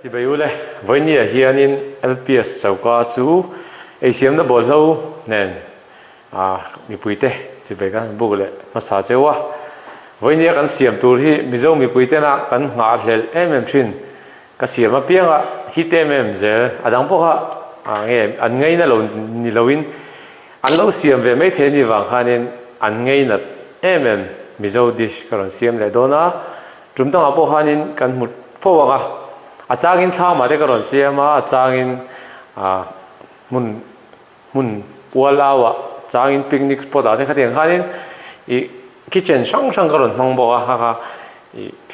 chỉ bây giờ với nhiều hian in LPS sau qua chú siam nó bol lâu nên mi bùi tê chỉ bây giờ bù lệ mà sao chứ wa với nhiều cái siam tour hi Mizo mi bùi tê na cái ngã hel trin cái siam mà piang hit giờ adang po nghe anh ngei na ni lawin anh lâu siam về mấy thế ni vàng hanin anh ngei na Mizo dish cái siam lại đó na chúng ta po hanin cái một phố atangin thang mà đấy cái rồi xem mà atangin mun wala atangin picnic spot đó thì cái tiếng hanin kitchen sang cái rồi mang bộ ha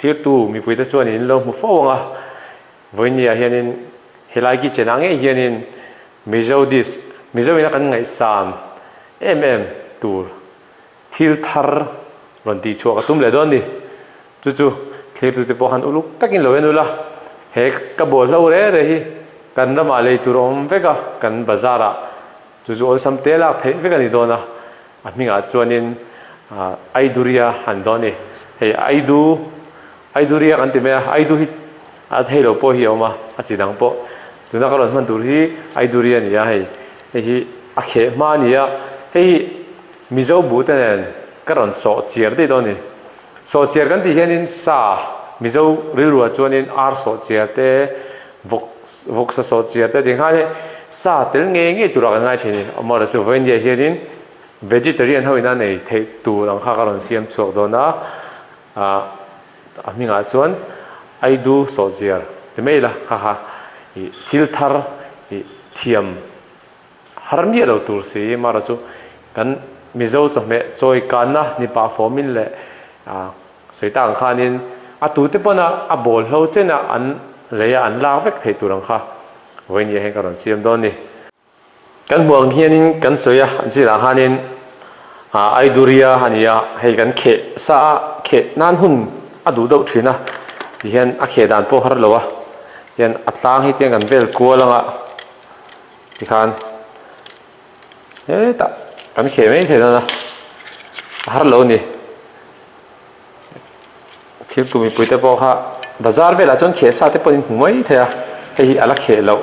clear tu mi bui ta chuan in lo mu fo với nia hianin helai kitchen ange hianin Mizo ina kan ngai sam tur thil thar ron ti chu ka tum le don ni chu clear tu te po han uluk takin lo enula he ka bol lo re hi kan ra ma le turom veka kan bazara chu ol sam te lak thei veka ni dona minga chuanin aiduria han doni he aiduria kan ti me aidu hi thei lo po hi oma achidang po tuna ka ron man tur hi aiduria ni ya hi akhe ma ni ya he Mizo bu ten ka ron Sawhchiar te doni Sawhchiar kan ti hianin sa Mizo rilwa chuanin Sawhchiar te vok Sawhchiar te ding ha sa tel nge tura kan ngai thini amara su vendia hianin vegetarian hoina nei thei tu lang kha karon siam chuak dona minga chuan Aidu Sawhchiar te meila ha thil thar thiam harmi lo tur si mara chu kan Mizo chawhmeh choi kana ni pa formin le soitang khanin tu te pona bol hlo chena an leya an la vek thei turang kha voini he karon siam don ni kan muang hianin kan soya chi la hanin aiduria hania hei kan khe sa khe nan hun adu do thina hian khe dan po har lowa hian atlang hi tiang kan vel kualanga ti khan ta kan khe mai the na har lo ni thil tu mi pui te po kha bazar vela chon khe sa te ponin hmoi thea hei ala khe lo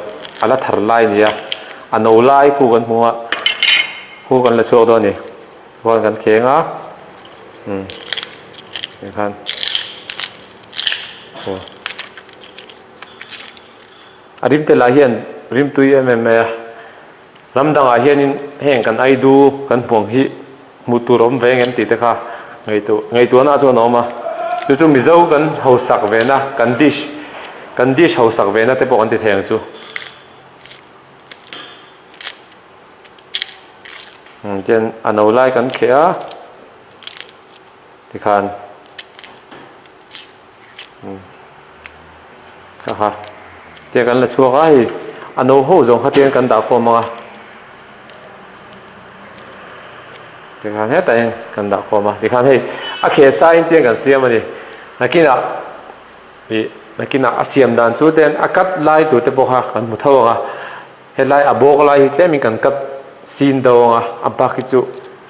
ala thar lai nia ano lai ku kan hmuwa hu kan la chuak do ni wan kan khe nga ni khan arim te la hian rim tui ramdanga hianin heng kan Aidu kan hmuang hi muturom veng em ti te kha ngei tu na chu no ma chu Mizo kan ho sak ve na kan dish ho sak ve na te po kan ti theng chu chen ano lai kan khea ti khan ha te kan la chuak ai ano ho zong khatien kan da kho ma ti khan he tai kan da kho ma ti khan hei khe sa in tiang kan siam ani nakina asiam dan chu ten akat lai tu te po kha kan mu thawanga he lai abok lai hi tlemi kan kat sin dawanga amba ki chu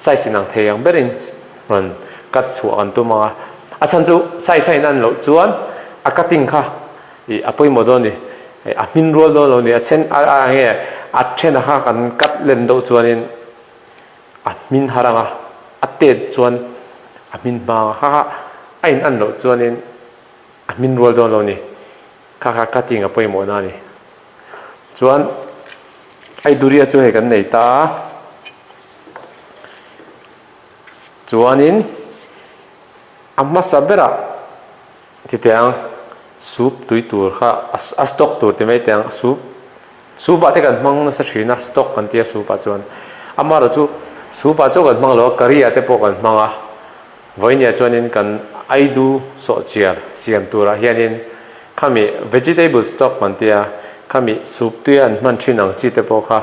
sai sinang theyang berin ron kat chu an tu ma achan chu sai nan lo chuan akating kha apoi modoni min rol do lo ni achen nge athen ha kan kat len do chuanin min haranga atet chuan min ba ha ain an lo chuanin min rol do lo ni kha cutting apoi mo na ni chuan aiduria chu he kan nei ta chuanin amma sabera titeang soup tui tur kha stock tur te mai tang soup ate kan mang na sa thina stock kan tia soup a chuan amma ro chu soup a chu kan mang lo curry ate po kan manga voinia chuanin kan Aidu Sawhchiar siam tura hianin kami vegetable stock man tia kami soup tuan man thinang chi te po kha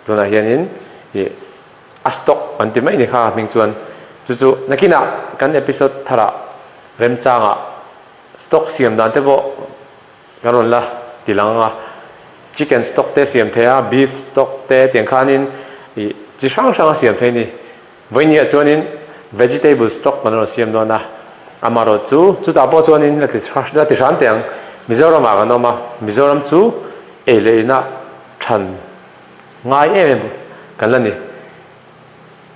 tuna hianin stock an ti mai ni kha ming chuan chu nakina kan episode thara rem changa stock siam dan te bo garon la tilanga chicken stock te siam thea beef stock te tiang khanin chi sang siam thei ni voinia chuanin vegetable stock man ro siam do na amaro chu ta po chuanin la ti san tiang Mizoram kan oma Mizoram chu ele na than ngai em kan la ni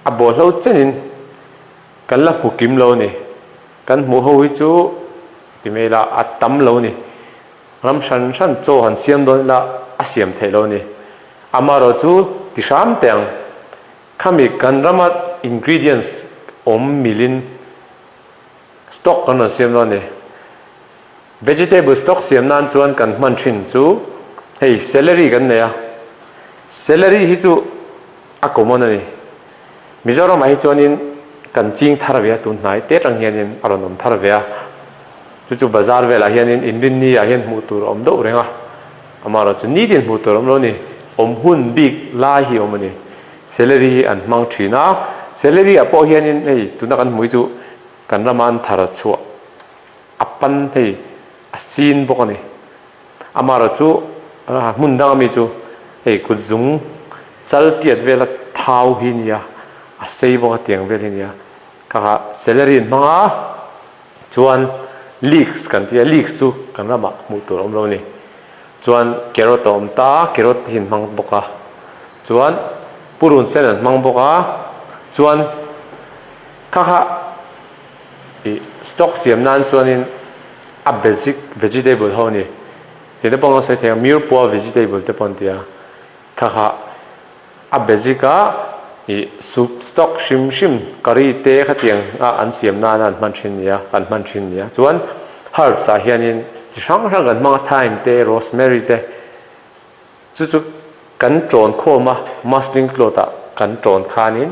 a bol lo chenin kan la pukim lo ni kan mu ho hi chu timela atam lo ni ram shan shan cho han siam don la a siam the lo ni amaro chu ti sam teng khami kan ramat ingredients milin stock kan siam lo ni vegetable stock siam nan chuan kan man thin chu hei celery kan ne celery hi chu a common ani Mizoram hi chuanin kan ching tharvia tun nai te tang hianin aronom tharvia chu bazar vela hianin indin ni a hian mu tur om do renga amaro chu ni din mu tur om lo ni hun big lai hi om ani celery an mang thina celery a po hianin hei tuna kan mui chu kan raman thara chu apan hei asin bokani amaro chu mun dang mi chu hei ku zung chal tiat vela thau hi nia a sei bo tiang vel hi nia ka celery manga chuan leeks kan tia leeks chu kan rama mu tur om lo ni chuan carrot om ta carrot hin mang boka chuan purun sen an mang boka chuan kha stock siam nan chuanin a basic vegetable ho ni te pong sai thia mir po vegetable te pon tia kha a basic a soup stock shim curry te khatiang an siam nan an man thin ya kan man thin ya chuan herbs a hianin chi sang sang kan ma thyme te rosemary te chu kan tron khoma muslin clotha kan tron khanin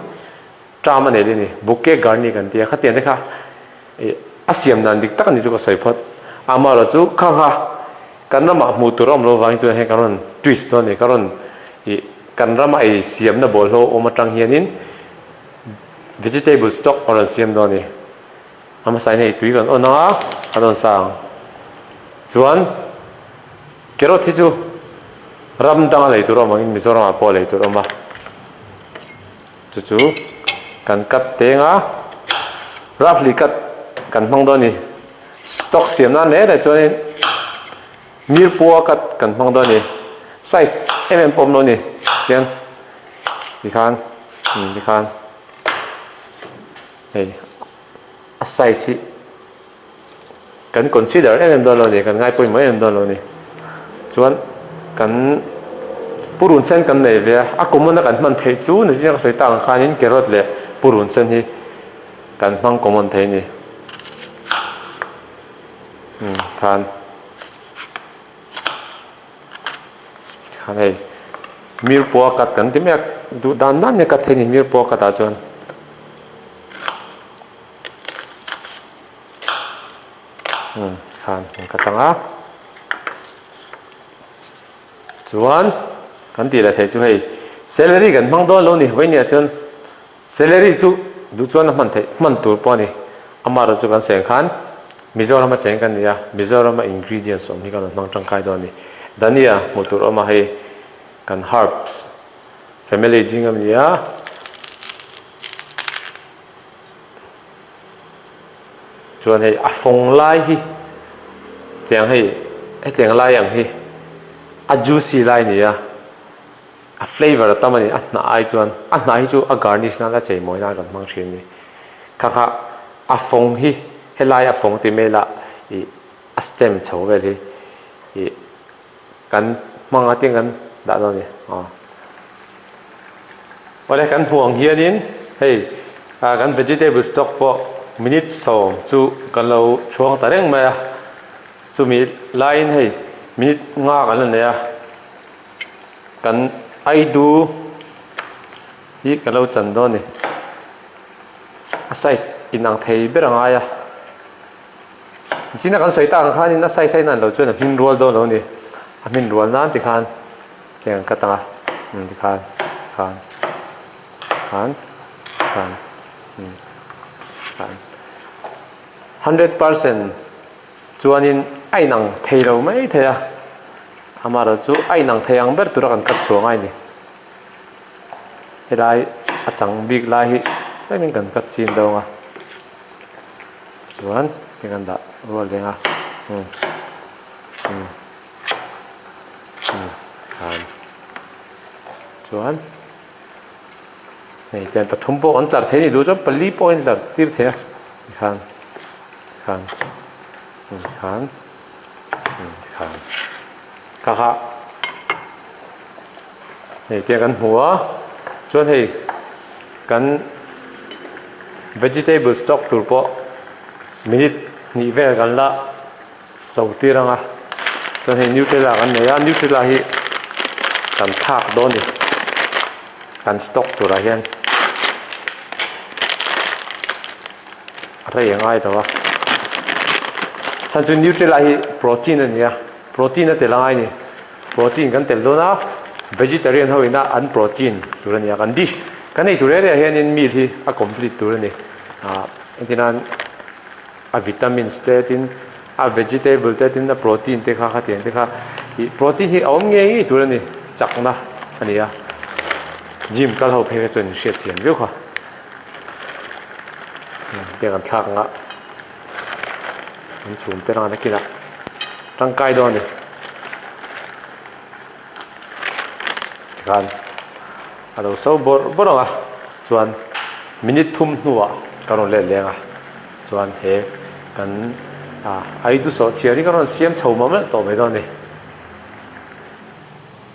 trama ne ni bouquet garni kan tia khatian te kha asiam nan dik tak ni chu ko soiphot amara chu kha kan rama mu turom lo wang tu he karon twist to ni karon kan rama ai siam na bol ho omatang hianin vegetable stock or siam do ni ama sai nei tui kan ona adon sang chuan carrot hi chu ram dang lai tu ro mangin Mizoram a po lai tu ro ma chu kan kat tenga roughly kat kan mang do ni stock siam na ne da chuan mir po kat kan mang do ni size pom no ni hian di khan hei a size kan consider do lo ni kan ngai poi mai do lo ni chuan kan purun sen kan nei ve a common kan man thei chu ni sia soi tang khanin carrot le purun sen hi kan mang common thei ni khan hei mir po kat kan ti mek du dan ne kat thei ni mir po kat a chuan khan katanga chuan kan ti la thei chu hei celery kan mang do lo ni hoi ni chuan celery chu du chuan man thei man tur po ni amaro chu kan seng khan Mizoram a cheng kan nia Mizoram ingredients om hi kan mang tang kai do ni dania motur oma hei kan herbs family jingam nia chuan hei a phong lai hi tiang hei tiang lai yang hi a juicy lai nia a flavor tamani a na ai chuan a na hi chu a garnish na la chei moi na kan mang thin ni kha a phong hi helai a phong ti mela a stem chho ve li kan mang ating kan da do ni wala kan huang hianin hei kan vegetable stock po minute som chu kan lo chuang ta reng ma chu mi line hei minute nga kan la ne kan Aidu hi kan lo chan do ni a size inang thei beranga ya china kan soi tang khanin a sai nan lo chuan min roll do lo ni a min roll nan ti khan keng katanga ti khan 100% chuanin ai nang thei lo mai theya amaro chu ai nang theyang ber tura kan kat chuangai ni helai achang big lai hi taimin kan kat chin do nga chuan tingan da rol lenga khan chuan nei ten pathum pawh an tlar theih ni du chuan pali pawh in tlar tir theih a khan khan khan khan kha nei te kan hmu a chuan hei kan vegetable stock tur pawh minute nih vel kan la zirtirna chuan hei Nutrela kan nei a Nutrela hi kan thak dawn ni kan stock tur a hian rei ngai dawa chan chu Nutrela hi protein ani a protein a tel ngai ni protein kan tel dawn a vegetarian hoina an protein tur ani a kan dish kan nei tur re hian in meal hi a complete tur ani entinan a vitamins te tin a vegetable te tin a protein te kha tiang te kha hi protein hi awm nge ngi tur ani chakna ani a gym kal ho phe chon hriat chian veu kha te kan thak nga an chum te rang na kina tangkai do ni kan alo so boranga chuan minute thum hnuwa karon le lenga chuan he kan Aidu Sawhchiar hi karon siam chawhmeh mel to me do ni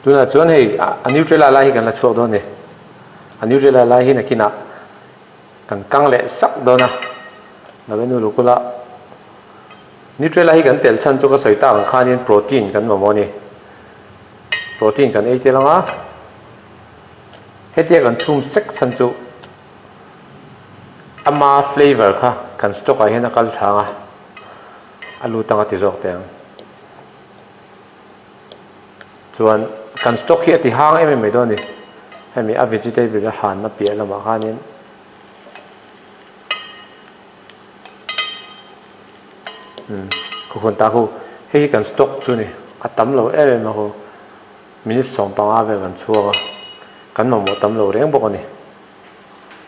tuna chuan hei a Nutrela lai hi kan la chuak do ni a Nutrela lai hi na kina kan kang le sak do na navenu lukula Nutrela hi kan tel chan chu ka soita ang khanin protein kan mo ni protein kan ei te langa hetia kan thum sek chan chu ama flavor kha kan stock a hian a kal thanga alu tanga ti zawk teng chuan kan stock hi ati hang em mai do ni hemi a vegetable a han na pia lama khanin ko khon ta khu hei kan stock chu ni a tam lo em ma ho minute som panga ve kan chuanga kan ma mo tam lo reng bok ani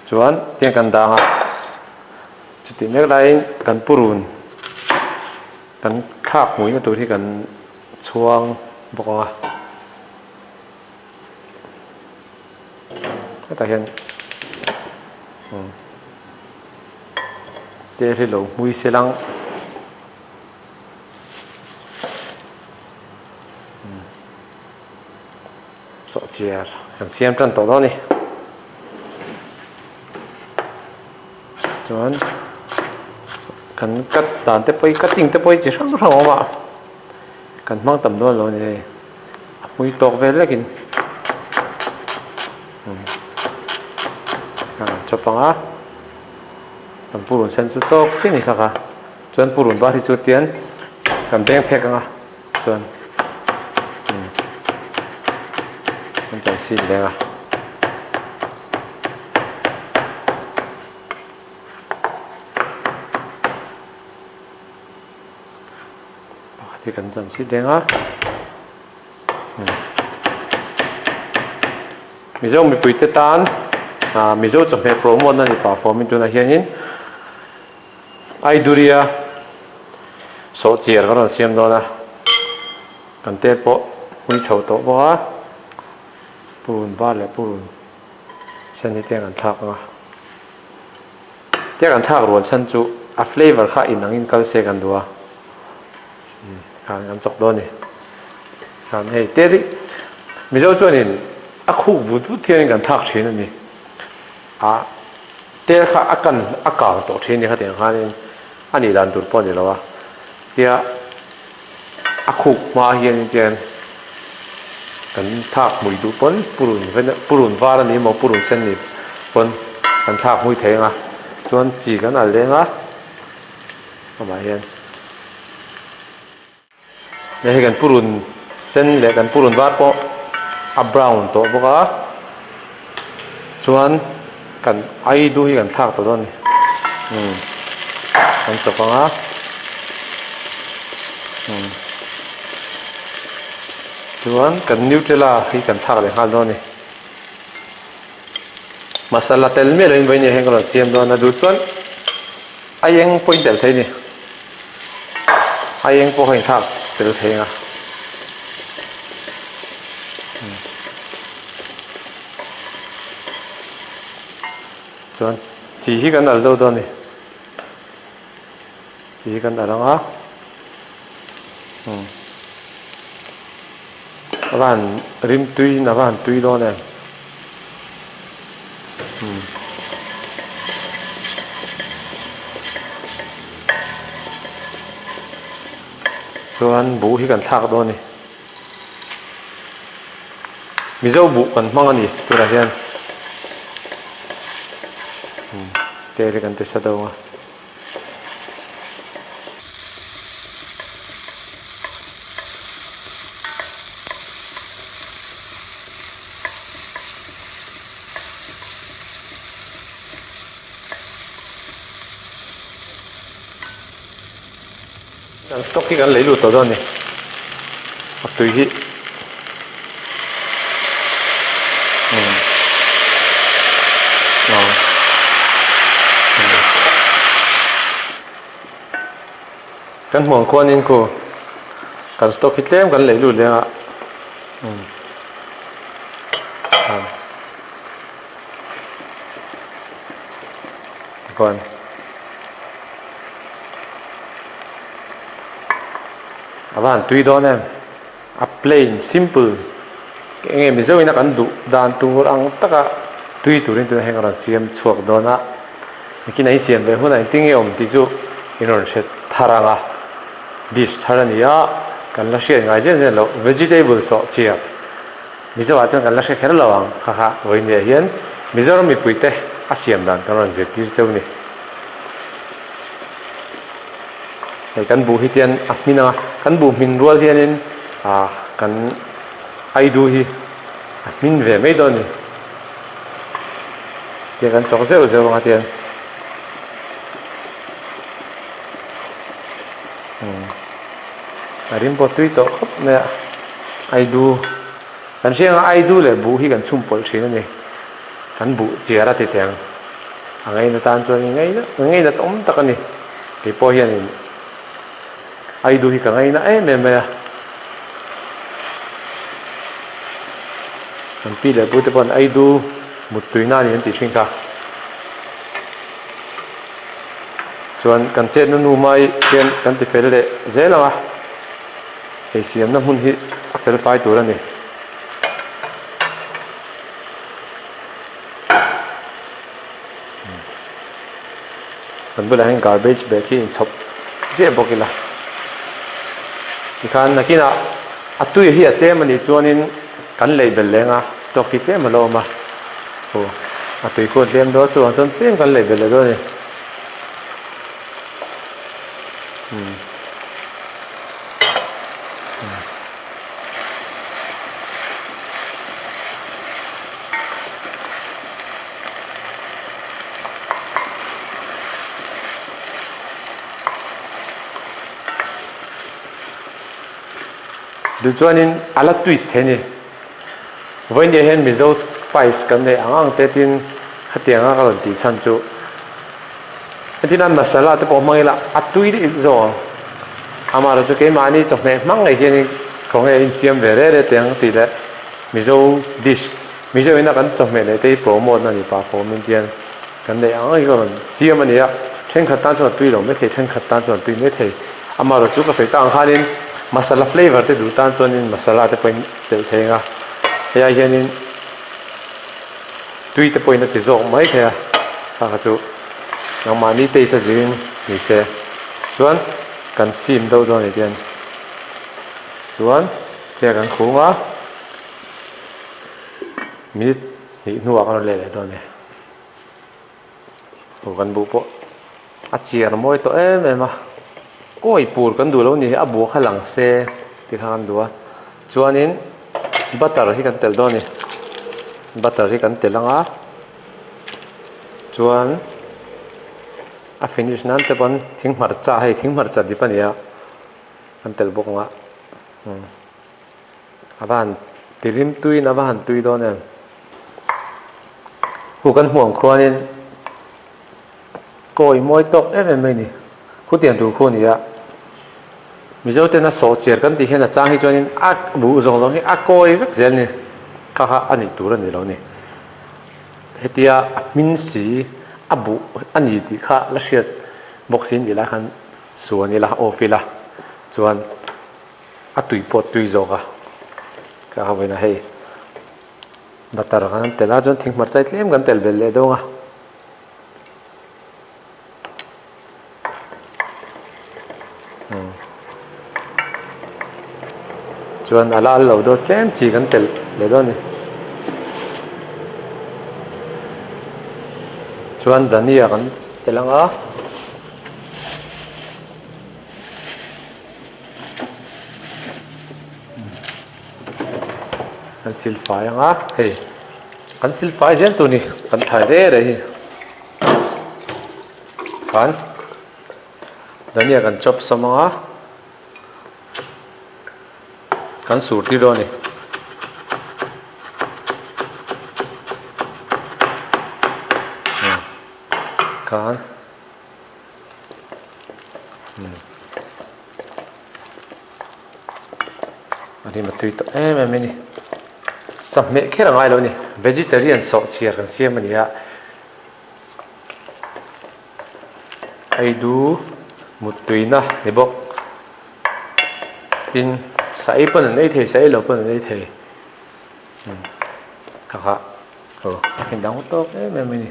chuan tiang kan danga chuti mek lain kan purun kan thak mui na tur hi kan chuang bok anga ta hian te ri lo mui selang Sawhchiar kan siam tan to do ni chuan kan kat dan te poi cutting te poi chi sang sang ma kan mang tam do lo ni mui tok vel lekin chopanga kan purun sen chu tok sini kha chuan purun ba hi chu tian kan beng phek anga chuan kan chan si lenga thì kan chan si lenga Mizo mi pui te tan Mizo chawhmeh promote na ni performing tu na hianin Aiduria Sawhchiar karon siam do na kan te po hui chho to boka purun va le purun sen ni te kan thak nga te kan thak rol chan chu a flavor kha in angin kal se kan duwa kan chok do ni kan hei te ri Mizo chuanin a khuk vut thian kan thak thin ani te kha akan akal to thin ni kha te khanin ani dan tur pon ni lawa tia a khuk ma hian tian kan thak mui du pon purun var ani mo purun sen ni pon kan thak mui thenga chuan chi kan al lenga ama hian le kan purun sen le kan purun var po a brown to boka chuan kan Aidu hi kan thak to don kan chopanga chuan kan Nutrela hi kan thak le hal do ni masala tel me lein vai ni heng ron siam do na du chuan ayeng point tel thei ni ayeng po hein thak tel theih chuan chỉ hi kan al do do ni chỉ kan alanga van rim tui na van tui do ne chuan bu hi kan thak do ni Mizo bu kan hmang ani tura hian te ri kan te sa do kan stock hi kan lấy lu to do ni tui hi kan muang khuan in ko kan stock hi tlem kan lấy lu lenga kon avan tui do nem a plain simple ngei Mizo ina kan du dan tur ang taka tui turin tu heng ran siam chuak do na kin ai siam ve hunai ting e om ti chu inon set tharanga dish tharania kan la shia ngai jen lo vegetable Sawhchiar Mizo a chang kan la shia kher lawang ha ha voi ne hian Mizoram mi puite a siam dan kan ran zirtir chau ni kan bu hi tian a mina kan bu min rual hianin kan Aidu hi min ve mai do ni te kan chok zeu zeu nga tian arim po tui to khop ne Aidu kan siang Aidu le bu hi kan chum pol thina ni kan bu chiara ti teng angai na tan chuan ngei na tom tak ani ke po hianin Aidu hi ka ngai na me kan pi le bu te pon Aidu mut tui na ni ti thing ka chuan kan chen nu mai ken kan ti fel le zelanga ei siam na hun hi a fel fai tur ani kan bula hang garbage bag hi chop je bokila ikhan nakina atui hi atlem ani chuanin kan label lenga stock hi tlem lo ma ho atui ko tlem do chuan chon tlem kan label le do ni du chuanin ala twist he ni voi ne hen Mizo spice kan ne angang te tin khatianga ka ti chan chu atinan masala te po mangila atui ri zo amara chu ke mani chokne mangai he ni khong e in siam ve re teng ti le Mizo dish Mizo ina kan chokme le te promote na ni performance tian kan ne angai ka siam ani ya then khata chu tui lo me the then khata chu tui me the amara chu ka sei tang khanin masala flavor te du tan chonin masala te point tel thenga ya hianin tui te point te zok mai kha ha chu nang mani te sa jin ni se chuan kan sim do do ni tian chuan te kan khunga minute ni nuwa kan le le do ne ho kan bu po a chiar moi to em ma koi pur kan du lo ni a bu khalang se ti khan duwa chuanin butter hi kan tel do ni butter hi kan telanga chuan a finish nan te bon thing marcha hei thing marcha dipania kan tel bok nga avan tirim tui na van tui do ne hu kan huang khwanin koi moi tok em mai ni khu tian tu khu ni ya Mizo tên là Sawhchiar kan ti hian a chang hi chuanin a bu zong zong hi a koi vek zel ni kha ani tur ani lo ni hetia min si abu ani ti kha la hriat boxin ila khan suan ila ofila chuan a tui pot tui zoga ka havena hei batar kan tela chuan thing mar chai tlem kan tel bel le donga chuan ala al lo do tlem chi kan tel le do ni chuan dania kan telanga kan silfai anga hei kan silfai zen tu ni kan thai re hi kan dania kan chop samanga kan surti do ni kan ani matui to em ni samme khera ngai lo ni vegetarian Sawhchiar kan siam ani a Aidu mutuina ni bok tin sai pon nei the sai lo pon nei the kha hin dang to em ni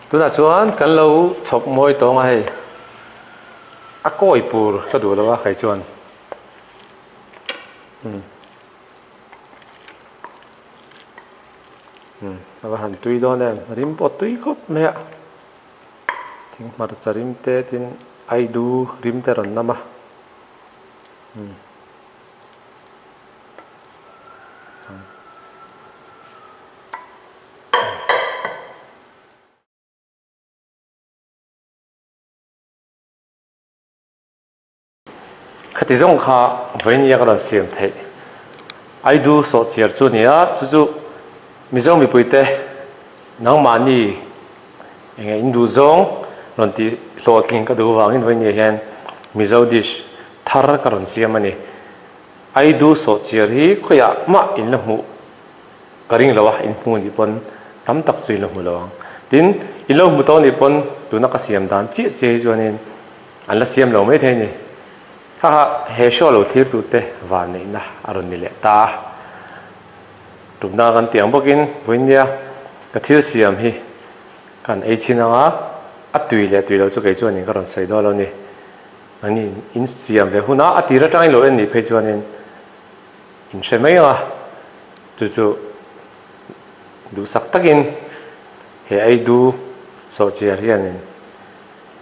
tu na chuan kan lo chop moi to nga hei a koi pur ka du lawa khai chuan aba han tui do nen rim pot tui khop me thing mar charim te tin Aidu rim te ron nama khati zong kha voini ya kan siam thei Aidu Sawhchiar chu nia chu Mizo mi puite nang mani enge indu zong non ti hlawtling ka du wangin voini hian Mizo dish thar karon siam ani Aidu Sawhchiar hi khoya ma in la mu karing lawa in mu ni pon tam tak chui la mu lawang tin ilo mu to ni pon tu na ka siam dan chi che chuanin an la siam lo mai the ni ha he sho lo thir tu te van nei na aron ni le ta tumna kan tiang bokin voinia ka thil siam hi kan ei chinanga atui le tui lo chu ke chuanin ka ron sei do lo ni ani in siam ve huna atira tang lo en ni phe chuanin in shemai a chu du sak takin he Aidu Sawhchiar hianin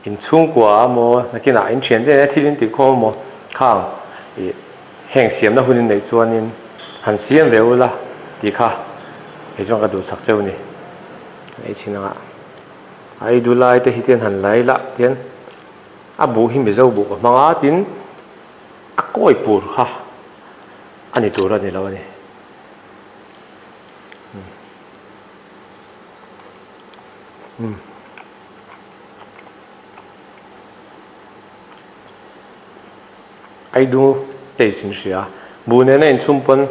in chung kwa mo nakina in chen de thilin ti kho mo khang i heng siam na hunin nei chuanin han siam ve ula ti kha he jong ka du sak cheu ni ei chinanga Aidu lai te hiten han lai la tian abu hi Mizo bu manga tin a koi pur kha ani tura ni lo ni Aidu te sin sia bu ne in chumpon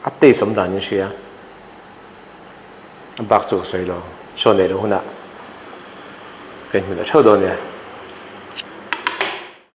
a te som dan ni sia bak chu sei lo so ne lo huna ke mi da chho do ne